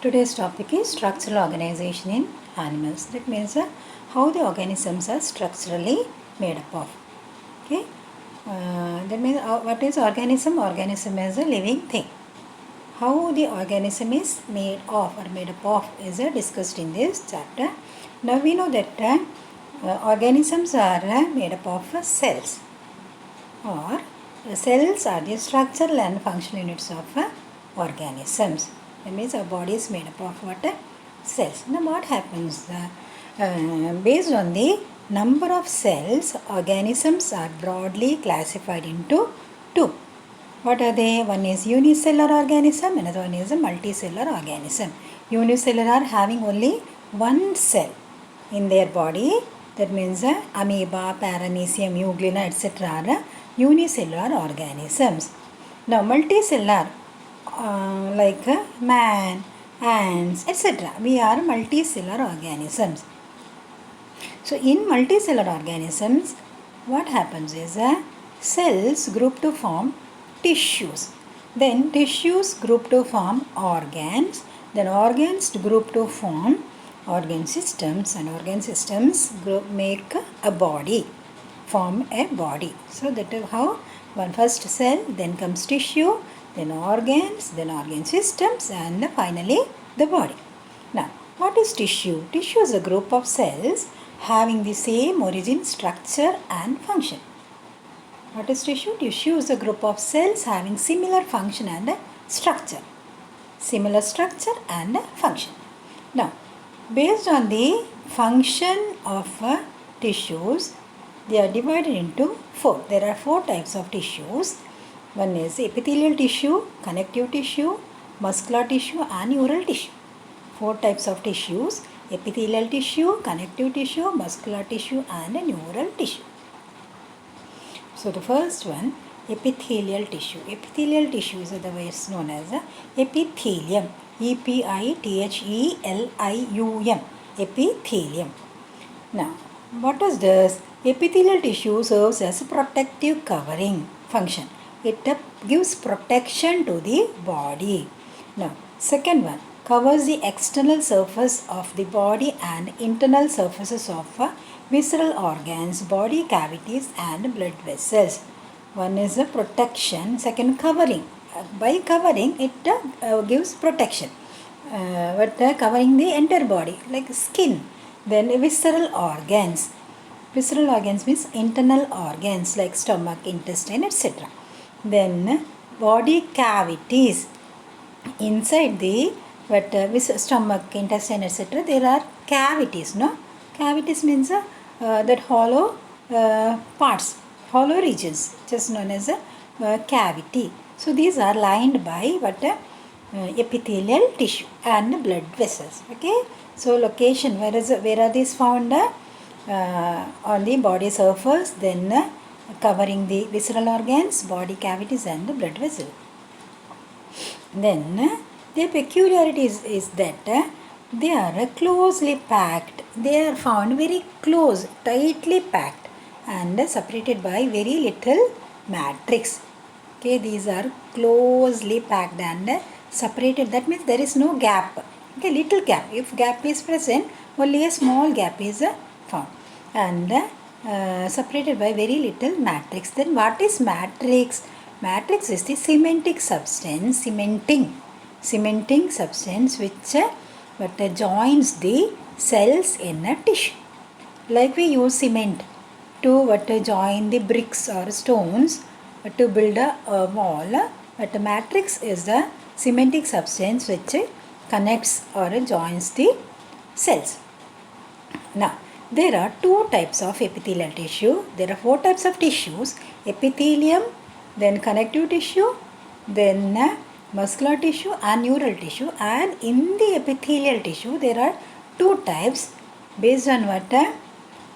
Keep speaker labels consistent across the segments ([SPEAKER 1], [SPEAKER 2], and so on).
[SPEAKER 1] Today's topic is structural organization in animals. That means how the organisms are structurally made up of. Okay. That means what is organism? Organism is a living thing. How the organism is made of or made up of is discussed in this chapter. Now we know that organisms are made up of cells, or cells are the structural and functional units of organisms. That means our body is made up of what? Cells. Now what happens? Based on the number of cells, organisms are broadly classified into two. What are they? One is unicellular organism, another one is a multicellular organism. Unicellular having only one cell in their body. That means amoeba, paramecium, euglena, etc. are unicellular organisms. Now multicellular like man, ants, etc. We are multicellular organisms. So in multicellular organisms, what happens is cells group to form tissues. Then tissues group to form organs. Then organs group to form organ systems, and organ systems group make a body, form a body. So that is how one first cell, then comes tissue, then organs, then organ systems, and finally the body. Now, what is tissue? Tissue is a group of cells having the same origin, structure, and function. What is tissue? Tissue is a group of cells having similar function and structure. Similar structure and function. Now, based on the function of tissues, they are divided into four. There are four types of tissues. One is epithelial tissue, connective tissue, muscular tissue, and neural tissue. Four types of tissues: epithelial tissue, connective tissue, muscular tissue, and neural tissue. So the first one, epithelial tissue. Epithelial tissue is otherwise known as epithelium. E-P-I-T-H-E-L-I-U-M. Epithelium. Now, what is this? Epithelial tissue serves as a protective covering function. It gives protection to the body. Now, second one, covers the external surface of the body and internal surfaces of visceral organs, body cavities, and blood vessels. One is a protection, second covering. By covering, it gives protection. Covering the entire body, like skin. Then visceral organs. Visceral organs means internal organs like stomach, intestine, etc. Then body cavities. Inside the stomach, intestine, etc. there are cavities. No, cavities means that hollow parts, hollow regions, just known as a cavity. So these are lined by epithelial tissue and blood vessels. Okay. So location, where are these found? On the body surface, then covering the visceral organs, body cavities, and the blood vessel. Then their peculiarity is that they are closely packed. They are found very close, tightly packed, and separated by very little matrix. Okay, these are closely packed and separated. That means there is no gap. Okay, little gap. If gap is present, only a small gap is found, and separated by very little matrix. Then what is matrix? Matrix is the cementing substance, cementing substance which joins the cells in a tissue. Like we use cement to join the bricks or stones to build a wall. But the matrix is the cementing substance which connects or joins the cells. Now, there are two types of epithelial tissue. There are four types of tissues: epithelium, then connective tissue, then muscular tissue, and neural tissue. And in the epithelial tissue, there are two types based on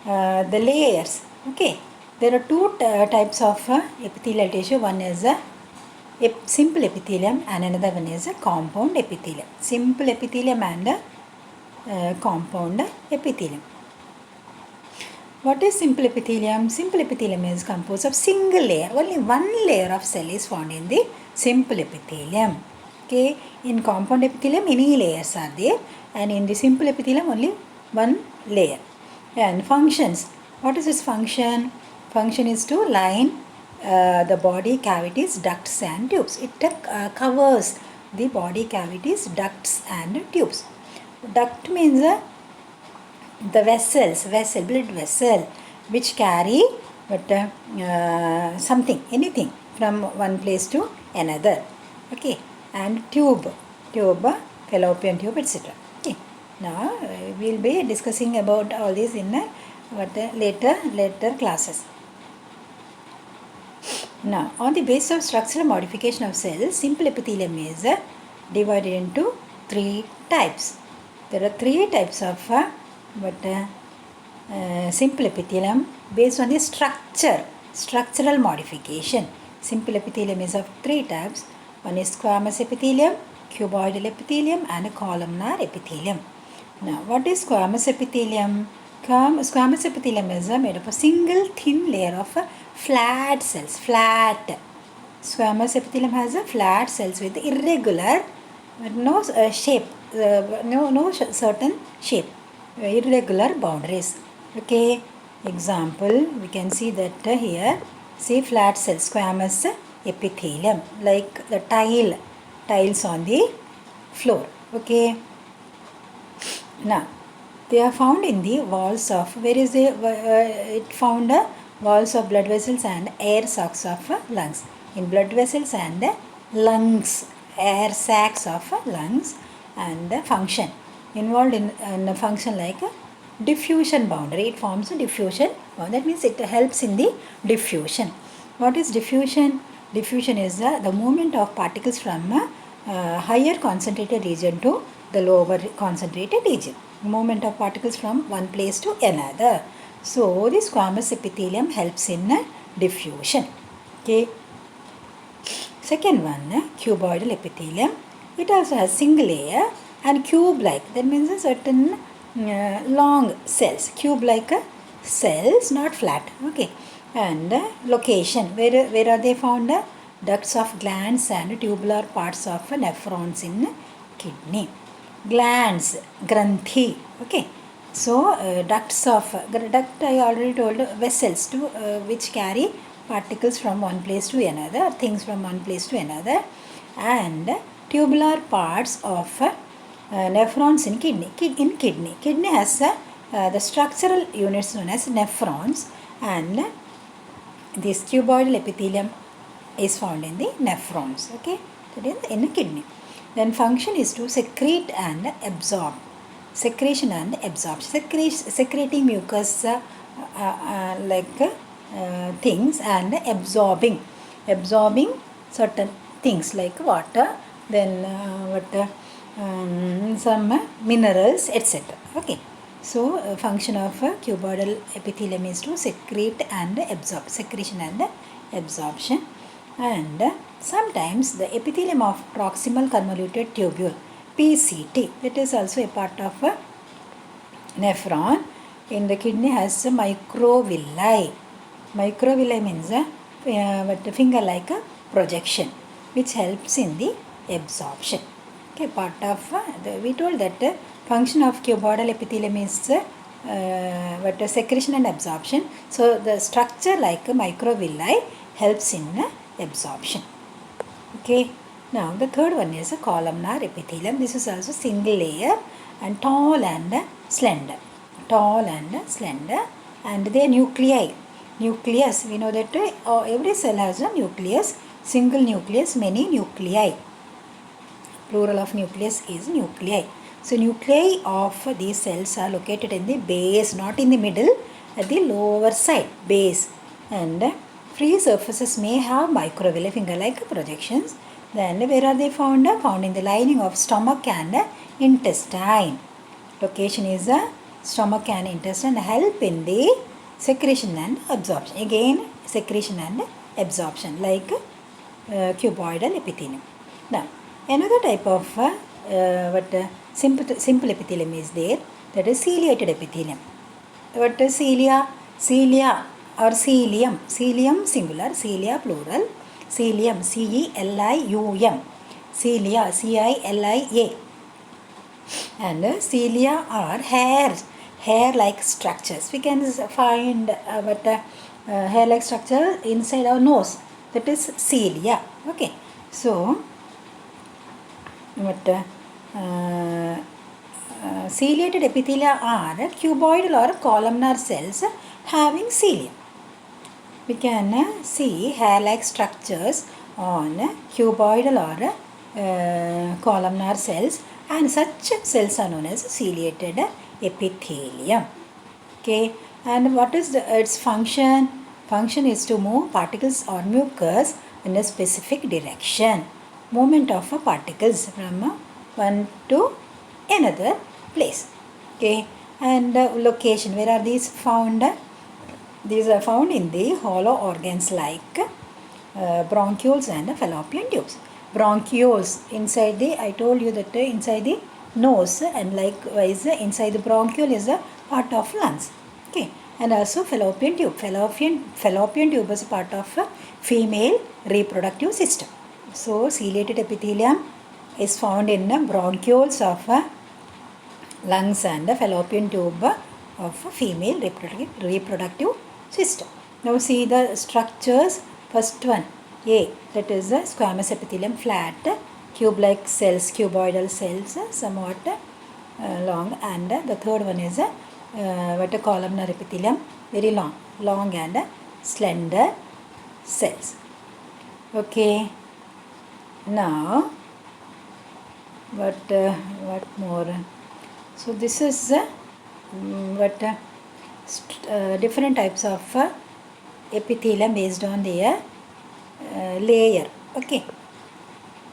[SPEAKER 1] the layers. Okay, there are two types of epithelial tissue. One is simple epithelium, and another one is a compound epithelium. Simple epithelium and compound epithelium. What is simple epithelium? Simple epithelium is composed of single layer. Only one layer of cell is found in the simple epithelium. Okay, in compound epithelium many layers are there, and in the simple epithelium only one layer. And functions. What is its function? Function is to line the body cavities, ducts and tubes. It covers the body cavities, ducts and tubes. Duct means the blood vessel, which carry something, anything from one place to another. Okay, and tube, fallopian tube, etc. Okay, now we will be discussing about all these in later classes. Now, on the basis of structural modification of cells, simple epithelium is divided into three types. There are three types of simple epithelium based on the structural modification. Simple epithelium is of three types. One is squamous epithelium, cuboidal epithelium, and columnar epithelium. Now, what is squamous epithelium? Squamous epithelium is made of a single thin layer of flat cells. Squamous epithelium has a flat cells with irregular, no shape, no certain shape, irregular boundaries. Okay, example, we can see that here, see flat cell squamous epithelium, like the tiles on the floor. Okay, now they are found in the walls of, where is the it found walls of blood vessels and air sacs of lungs. In blood vessels and lungs, air sacs of lungs, and function involved in a function like diffusion boundary. It forms a diffusion boundary. That means it helps in the diffusion. What is diffusion? Diffusion is the movement of particles from a higher concentrated region to the lower concentrated region. Movement of particles from one place to another. So the squamous epithelium helps in diffusion. Okay. Second one, cuboidal epithelium. It also has single layer and cube-like. That means a certain long cells, cube-like cells, not flat. Okay, and location. Where are they found? Ducts of glands and tubular parts of nephrons in kidney. Glands, granthi. Okay, so ducts of duct, I already told, vessels to which carry particles from one place to another, things from one place to another, and tubular parts of nephrons in kidney. Kidney has the structural units known as nephrons, and this cuboidal epithelium is found in the nephrons. Okay, that is in the kidney. Then function is to secrete and absorb. Secretion and absorption. Secreting mucus things, and absorbing certain things like water, then some minerals, etc. Okay, so function of cuboidal epithelium is to secrete and absorb. Secretion and absorption. And sometimes the epithelium of proximal convoluted tubule, PCT, that is also a part of nephron in the kidney, has microvilli. Microvilli means finger-like projection, which helps in the absorption. Okay, part of we told that function of cuboidal epithelium is secretion and absorption. So the structure like microvilli helps in absorption. Okay. Now the third one is a columnar epithelium. This is also single layer and tall and slender. And their nuclei. Nucleus, we know that every cell has a nucleus. Single nucleus, many nuclei. Plural of nucleus is nuclei. So nuclei of these cells are located in the base, not in the middle, at the lower side, base. And free surfaces may have microvilli, finger-like projections. Then where are they found? Found in the lining of stomach and intestine. Location is stomach and intestine, help in the secretion and absorption. Again, secretion and absorption like cuboidal epithelium. Now, another type of simple epithelium is there, that is ciliated epithelium. What is cilia? Cilia or cilium singular, cilia plural. Cilium, CELIUM. cilia, cilia. And cilia are hair-like structures. We can find hair-like structure inside our nose. That is cilia. Okay. So, ciliated epithelia are cuboidal or columnar cells having cilia. We can see hair-like structures on cuboidal or columnar cells, and such cells are known as ciliated epithelium. Okay, and what is its function? Function is to move particles or mucus in a specific direction. Movement of particles from one to another place. Okay, and location, where are these found? These are found in the hollow organs like bronchioles and fallopian tubes. Bronchioles inside the, I told you that inside the nose, and likewise inside the bronchiole is a part of lungs. Okay, and also fallopian tube. Fallopian tube is a part of female reproductive system. So ciliated epithelium is found in bronchioles of lungs and fallopian tube of female reproductive system. Now see the structures. First one, A, that is a squamous epithelium, flat, cube-like cells, cuboidal cells, somewhat long, and the third one is a columnar epithelium, very long and slender cells. Okay. Now, what more? So this is different types of epithelium based on their layer. Okay.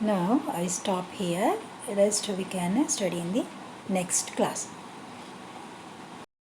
[SPEAKER 1] Now I stop here. Rest we can study in the next class.